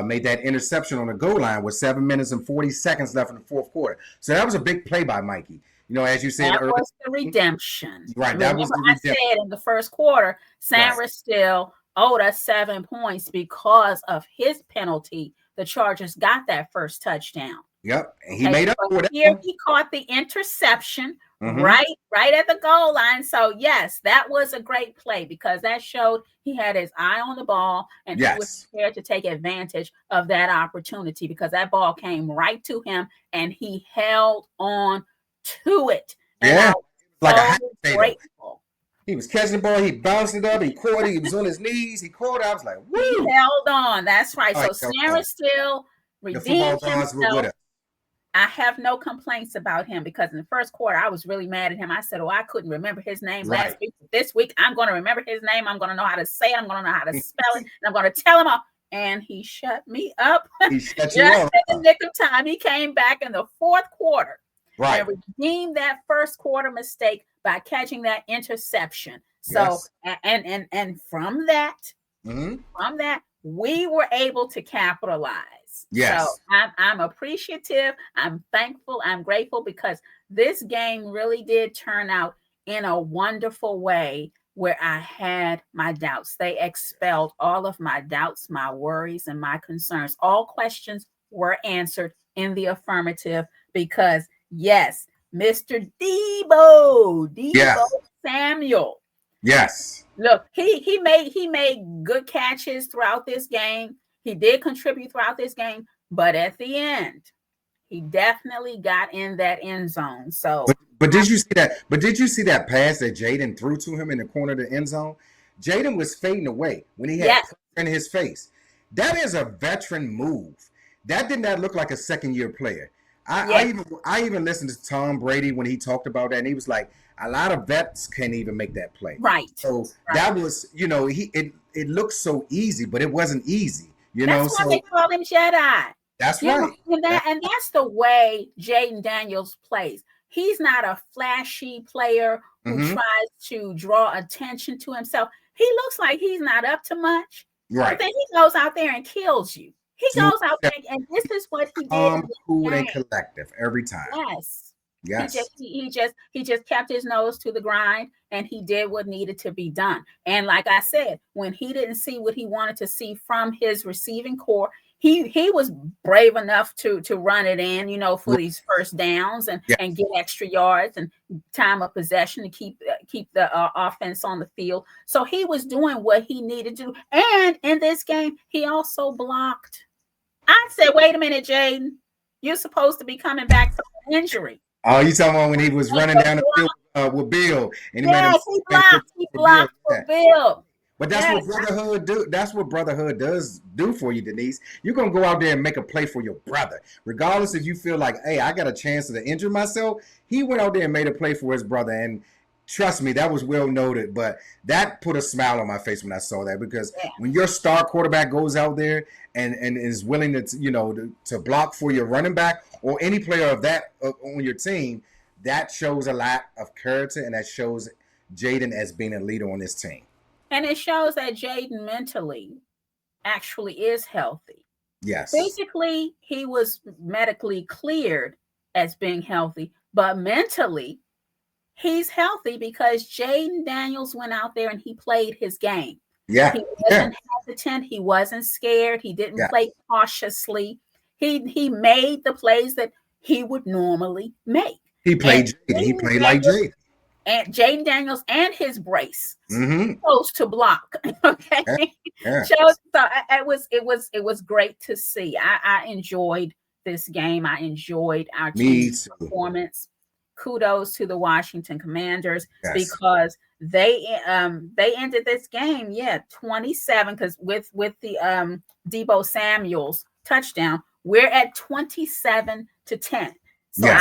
made that interception on the goal line with 7 minutes and 40 seconds left in the fourth quarter. So that was a big play by Mikey. As you said that earlier, was the redemption. Right. That was the redemption. I said in the first quarter, Sandersteele owed us 7 points because of his penalty. The Chargers got that first touchdown. Yep, and he made up for that. Here he caught the interception right at the goal line. So yes, that was a great play because that showed he had his eye on the ball and he was prepared to take advantage of that opportunity because that ball came right to him and he held on to it. And like a hot grateful. He was catching the ball, he bounced it up, he caught it, he was on his knees, he caught it. I was like, woo! He held on. That's right. So Sandersteele redeemed himself. I have no complaints about him because in the first quarter, I was really mad at him. I said, I couldn't remember his name last week. This week, I'm going to remember his name. I'm going to know how to say it. I'm going to know how to spell it. And I'm going to tell him all. And he shut me up. He shut you up. In the nick of time. He came back in the fourth quarter and redeemed that first quarter mistake by catching that interception. So, and from that, we were able to capitalize. Yes. So I'm appreciative. I'm thankful. I'm grateful because this game really did turn out in a wonderful way where I had my doubts. They expelled all of my doubts, my worries, and my concerns. All questions were answered in the affirmative because, yes, Mr. Deebo Samuel. Yes. Look, he made good catches throughout this game. He did contribute throughout this game, but at the end, he definitely got in that end zone. So, but did you see that? But did you see that pass that Jaden threw to him in the corner of the end zone? Jaden was fading away when he had in his face. That is a veteran move. That did not look like a second-year player. I even listened to Tom Brady when he talked about that, and he was like, a lot of vets can't even make that play. Right. So that was, it looked so easy, but it wasn't easy. That's why they call him Jedi. That's right. And that's the way Jayden Daniels plays. He's not a flashy player who tries to draw attention to himself. He looks like he's not up to much. Right. But then he goes out there and kills you. He goes out there and this is what he did. Cool and collective every time. Yes. Yes. He just kept his nose to the grind and he did what needed to be done. And like I said, when he didn't see what he wanted to see from his receiving core, he was brave enough to run it in, for these first downs and get extra yards and time of possession to keep the offense on the field. So he was doing what he needed to do. And in this game, he also blocked. I said, wait a minute, Jaden, you're supposed to be coming back from an injury. Oh, you talking about when he was running down the field with Bill? And he blocked for Bill. But that's what brotherhood do. That's what brotherhood does do for you, Denise. You're gonna go out there and make a play for your brother, regardless if you feel like, hey, I got a chance to injure myself. He went out there and made a play for his brother, and trust me, that was well noted. But that put a smile on my face when I saw that because when your star quarterback goes out there and is willing to block for your running back or any player of that on your team, that shows a lot of character and that shows Jaden as being a leader on this team. And it shows that Jaden mentally actually is healthy. Yes. Physically, he was medically cleared as being healthy, but mentally, he's healthy because Jayden Daniels went out there and he played his game. Yeah. He wasn't hesitant. He wasn't scared. He didn't play cautiously. He made the plays that he would normally make. He played Jaden. He played like Jaden. And Jaden Daniels and his brace Mm-hmm. chose to block. Okay, Yeah. So it was great to see. I enjoyed this game. I enjoyed our team's performance. Kudos to the Washington Commanders, because they ended this game 27, because with the Deebo Samuel's touchdown, we're at 27-10. So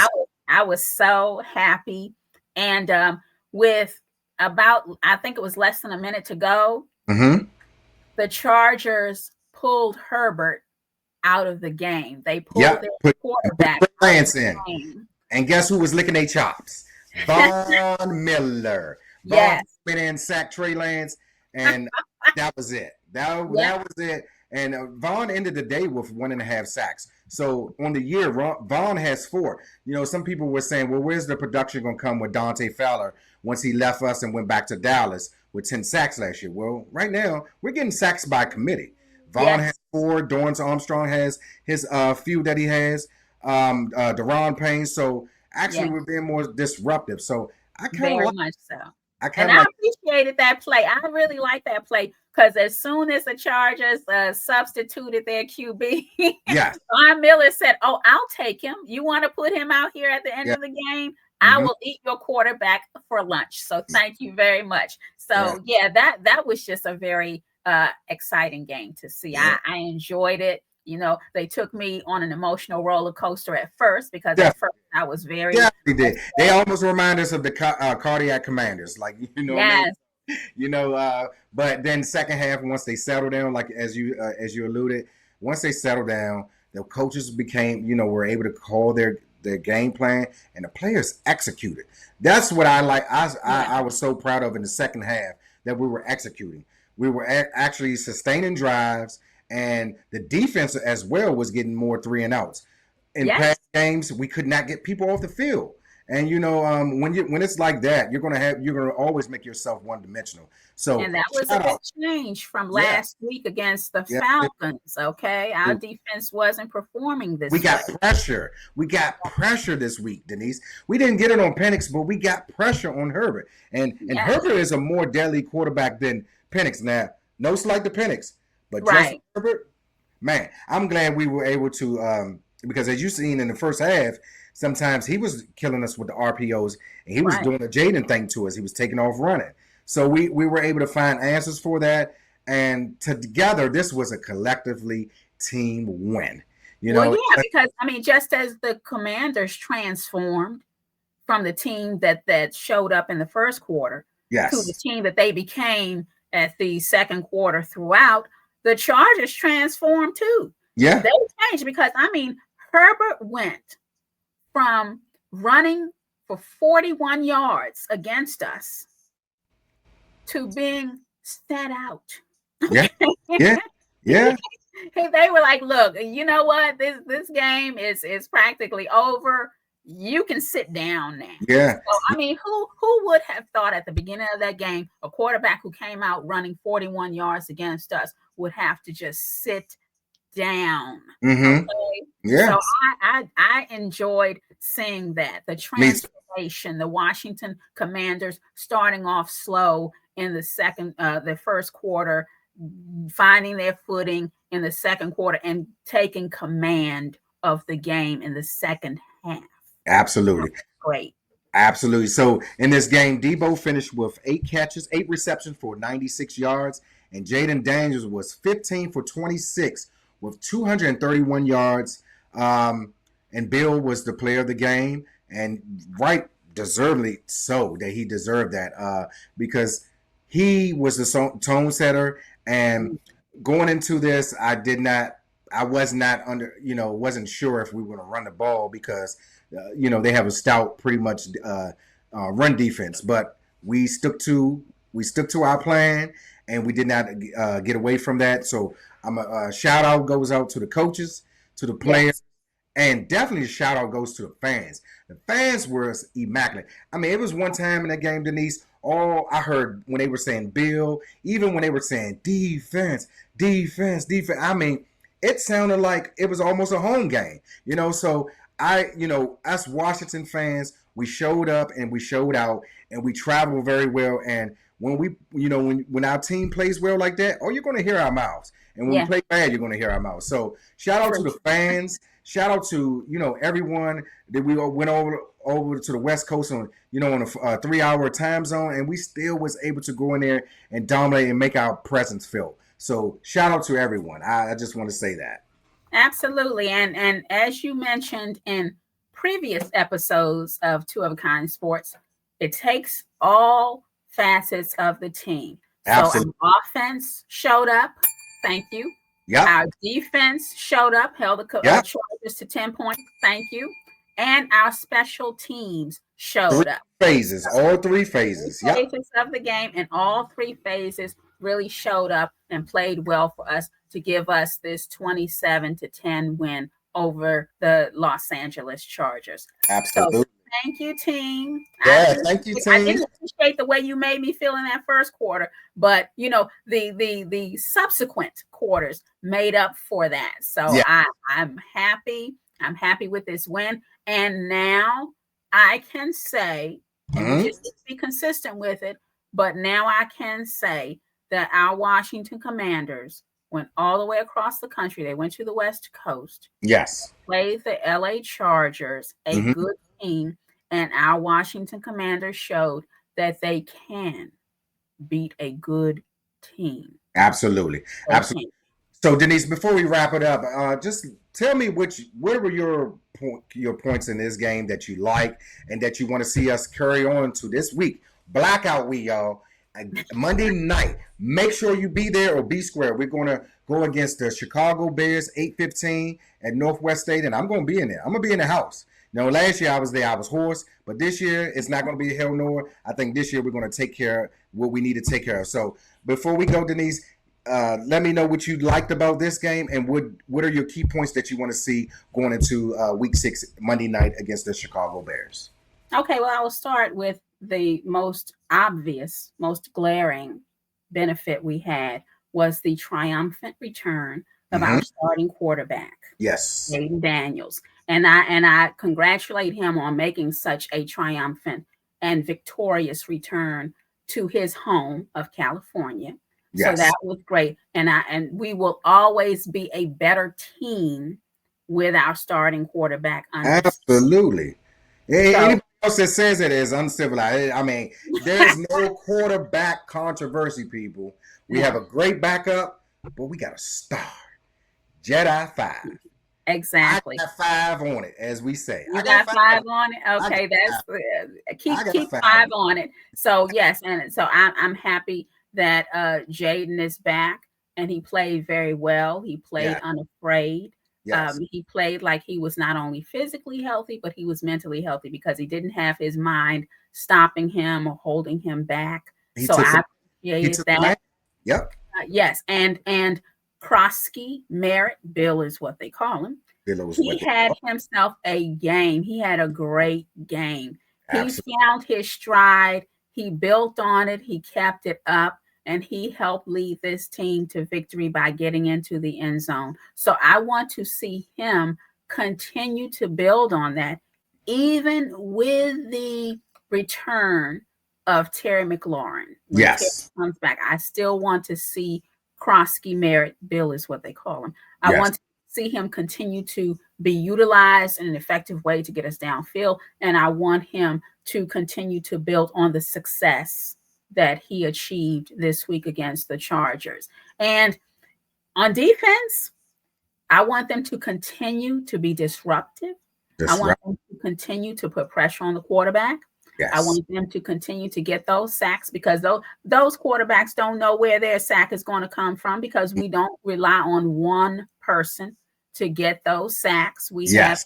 I was so happy. And with about, I think it was less than a minute to go, the Chargers pulled Herbert out of the game. They pulled their quarterback Lance in. And guess who was licking their chops? Von Miller. Von went in, sacked Trey Lance, and that was it. That was it. And Vaughn ended the day with 1.5 sacks. So on the year, Vaughn has 4. You know, some people were saying, well, where's the production going to come with Dante Fowler once he left us and went back to Dallas with 10 sacks last year? Well, right now, we're getting sacks by committee. Vaughn has 4. Dorrance Armstrong has his few that he has. Deron Payne. So actually, we're being more disruptive. So I kind of much so. I appreciated that play. I really like that play, because as soon as the Chargers substituted their QB, Von Miller said, "Oh, I'll take him. You want to put him out here at the end of the game? I will eat your quarterback for lunch. So thank you very much." So that was just a very exciting game to see. I enjoyed it. You know, they took me on an emotional roller coaster at first, because at first I was very. Yeah, they did. They almost remind us of the cardiac commanders, like, you know. Yes. You know, but then second half, once they settled down, like as you alluded, once they settled down, the coaches were able to call their game plan, and the players executed. That's what I like. I was so proud of in the second half, that we were executing. We were actually sustaining drives. And the defense as well was getting more 3 and outs. In past games, we could not get people off the field. And you know, when it's like that, you're gonna always make yourself one dimensional. So, and that was a big change from last week against the Falcons. Okay, our defense wasn't performing this. We got pressure. We got pressure this week, Denise. We didn't get it on Penix, but we got pressure on Herbert. And Herbert is a more deadly quarterback than Penix. Now, no slight to Penix. But Justin Herbert, man, I'm glad we were able to, because as you've seen in the first half, sometimes he was killing us with the RPOs, and he was doing a Jaden thing to us. He was taking off running. So we were able to find answers for that. And together, this was a collectively team win. You know, because, I mean, just as the Commanders transformed from the team that showed up in the first quarter to the team that they became at the second quarter throughout, the Chargers transformed too. Yeah. They changed, because, I mean, Herbert went from running for 41 yards against us to being set out. Yeah. They were like, look, you know what? This game is practically over. You can sit down now. Yeah. So, I mean, who would have thought at the beginning of that game, a quarterback who came out running 41 yards against us would have to just sit down? Mm-hmm. Okay? Yeah. So I enjoyed seeing that. The transformation, the Washington Commanders starting off slow in the first quarter, finding their footing in the second quarter, and taking command of the game in the second half. Absolutely. Great. Absolutely. So in this game, Deebo finished with 8 catches, 8 receptions for 96 yards, and Jaden Daniels was 15 for 26 with 231 yards. And Bill was the player of the game, and deservedly so, that he deserved that, because he was the tone setter. And going into this, I wasn't sure if we were going to run the ball, because they have a stout, pretty much run defense, but we stuck to our plan, and we did not get away from that. So a shout out goes out to the coaches, to the players, and definitely a shout out goes to the fans. The fans were immaculate. I mean, it was one time in that game, Denise, all I heard when they were saying Bill, even when they were saying defense. I mean, it sounded like it was almost a home game. So us Washington fans, we showed up and we showed out and we traveled very well. And when when our team plays well like that, oh, you're going to hear our mouths. And when we play bad, you're going to hear our mouths. So shout out to the fans. Shout out to everyone that we all went over to the West Coast on on a 3-hour time zone, and we still was able to go in there and dominate and make our presence felt. So shout out to everyone. I just want to say that. Absolutely. And as you mentioned in previous episodes of Two of a Kind Sports, it takes all facets of the team. Absolutely. So our offense showed up. Thank you. Yep. Our defense showed up, held the Chargers to 10 points. Thank you. And our special teams showed up. Phases, all three phases. Phases of the game, and all three phases really showed up and played well for us to give us this 27-10 win over the Los Angeles Chargers. Absolutely. So, thank you, team. Yeah, thank you, team. I didn't appreciate the way you made me feel in that first quarter, but the subsequent quarters made up for that. So I'm happy. I'm happy with this win, and now I can say, and just to be consistent with it, but now I can say that our Washington Commanders went all the way across the country. They went to the West Coast. Yes. Played the LA Chargers, a good team, and our Washington Commanders showed that they can beat a good team. Absolutely. Absolutely. So, Denise, before we wrap it up, just tell me what were your points in this game that you like and that you want to see us carry on to this week. Blackout week, y'all. Monday night. Make sure you be there or be square. We're going to go against the Chicago Bears, 8:15 at Northwest State, and I'm going to be in there. I'm going to be in the house. Last year I was there. I was hoarse, but this year it's not going to be a hell no. I think this year we're going to take care of what we need to take care of. So before we go, Denise, let me know what you liked about this game and what are your key points that you want to see going into week 6 Monday night against the Chicago Bears. Okay, well, I will start with the most obvious, most glaring benefit we had was the triumphant return of our starting quarterback. Yes. Jayden Daniels. And I congratulate him on making such a triumphant and victorious return to his home of California. Yes. So that was great. And we will always be a better team with our starting quarterback. Absolutely. Anybody else that says it is uncivilized. I mean, there's no quarterback controversy, people. We have a great backup, but we got a star. Jedi 5. Exactly. I got 5 on it, as we say. You got 5 on it? Okay, that's keep 5 on it. So yes, and so I'm happy that Jayden is back and he played very well. He played unafraid. Yes. He played like he was not only physically healthy, but he was mentally healthy because he didn't have his mind stopping him or holding him back. So I appreciated that. Yep. Yes, and Krosky Merritt, Bill is what they call him. He had himself a game. He had a great game. Absolutely. He found his stride. He built on it. He kept it up. And he helped lead this team to victory by getting into the end zone. So I want to see him continue to build on that, even with the return of Terry McLaurin. When yes. Terry comes back, I still want to see Krosky Merritt, Bill is what they call him. I want to see him continue to be utilized in an effective way to get us downfield. And I want him to continue to build on the success that he achieved this week against the Chargers. And on defense, I want them to continue to be disruptive. I want them to continue to put pressure on the quarterback. Yes. I want them to continue to get those sacks because those quarterbacks don't know where their sack is going to come from because we don't rely on one person to get those sacks. We have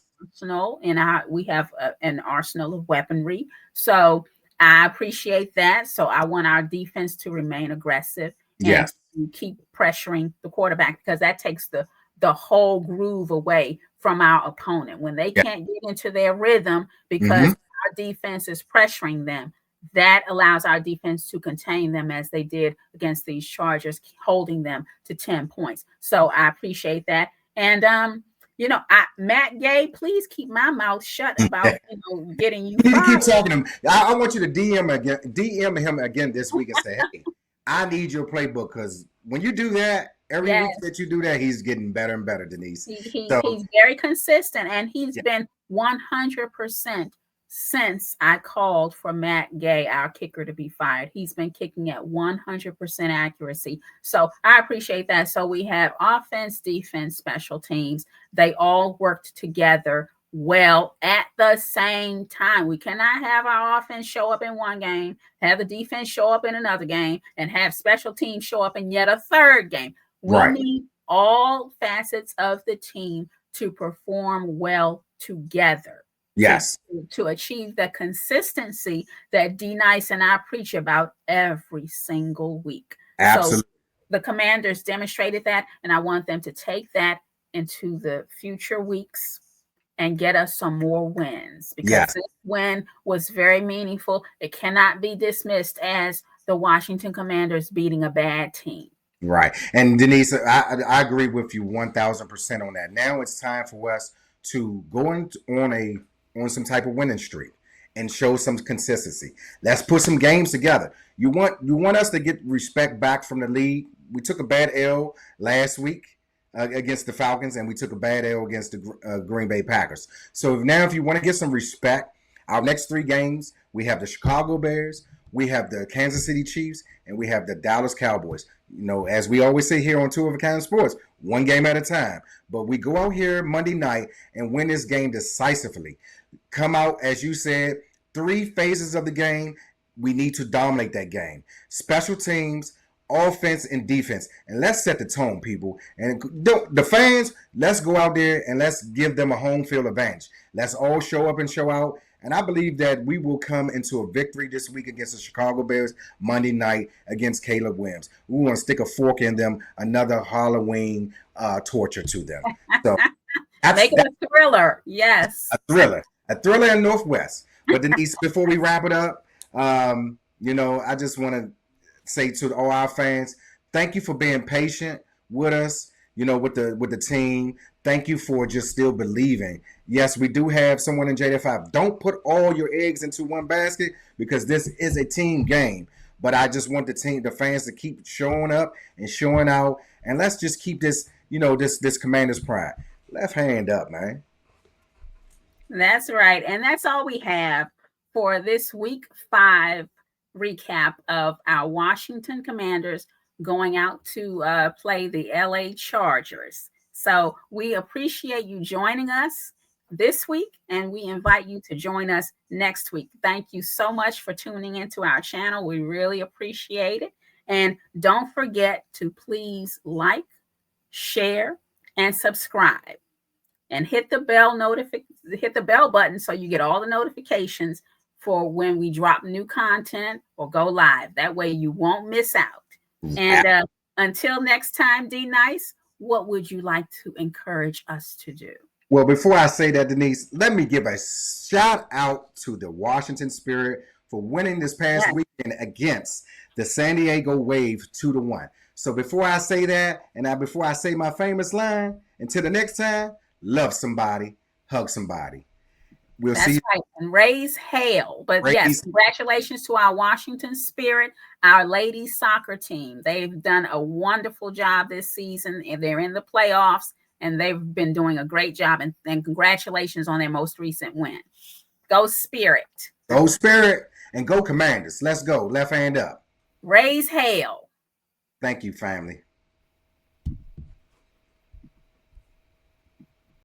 an arsenal of weaponry. So I appreciate that. So I want our defense to remain aggressive and to keep pressuring the quarterback because that takes the whole groove away from our opponent. When they can't get into their rhythm because our defense is pressuring them, that allows our defense to contain them as they did against these Chargers, holding them to 10 points. So I appreciate that. And Matt Gay, please keep my mouth shut about getting you You need to keep fired. talking to him. I want you to DM him again this week and say, "Hey, I need your playbook," because when you do that, every Yes. week that you do that, he's getting better and better, Denise. He's very consistent, and he's been 100% since I called for Matt Gay, our kicker, to be fired. He's been kicking at 100% accuracy. So I appreciate that. So we have offense, defense, special teams. They all worked together well at the same time. We cannot have our offense show up in one game, have the defense show up in another game, and have special teams show up in yet a third game. We need all facets of the team to perform well together. Yes. To achieve the consistency that D Nice and I preach about every single week. Absolutely. So the Commanders demonstrated that, and I want them to take that into the future weeks and get us some more wins, because this win was very meaningful. It cannot be dismissed as the Washington Commanders beating a bad team. Right. And Denise, I agree with you 1,000% on that. Now it's time for us to go on some type of winning streak and show some consistency. Let's put some games together. You want us to get respect back from the league. We took a bad L last week against the Falcons, and we took a bad L against the Green Bay Packers. So now if you want to get some respect, our next 3 games, we have the Chicago Bears, we have the Kansas City Chiefs, and we have the Dallas Cowboys. As we always say here on Two of a Kind Sports, one game at a time. But we go out here Monday night and win this game decisively. Come out, as you said, 3 phases of the game. We need to dominate that game. Special teams, offense, and defense. And let's set the tone, people. And the fans, let's go out there and let's give them a home field advantage. Let's all show up and show out. And I believe that we will come into a victory this week against the Chicago Bears Monday night against Caleb Williams. We want to stick a fork in them, another Halloween torture to them. So make it a thriller. Yes. A thriller in Northwest. But Denise, before we wrap it up, I just want to say to all our fans, thank you for being patient with us, with the team. Thank you for just still believing. Yes, we do have someone in JD5. Don't put all your eggs into one basket, because this is a team game. But I just want the fans to keep showing up and showing out. And let's just keep this, this Commander's pride. Left hand up, man. That's right. And that's all we have for this week 5 recap of our Washington Commanders going out to play the LA Chargers. So we appreciate you joining us this week, and we invite you to join us next week. Thank you so much for tuning into our channel. We really appreciate it. And don't forget to please like, share, and subscribe. And hit the bell button so you get all the notifications for when we drop new content or go live. That way you won't miss out. And until next time, D Nice, what would you like to encourage us to do? Well, before I say that, Denise, let me give a shout out to the Washington Spirit for winning this past weekend against the San Diego Wave 2-1. So before I say that, and before I say my famous line, until the next time, love somebody, hug somebody. We'll see. Right. And raise hell. But yes, congratulations to our Washington Spirit, our ladies soccer team. They've done a wonderful job this season, and they're in the playoffs, and they've been doing a great job. And congratulations on their most recent win. Go Spirit. Go Spirit, and go Commanders. Let's go. Left hand up. Raise hell. Thank you, family.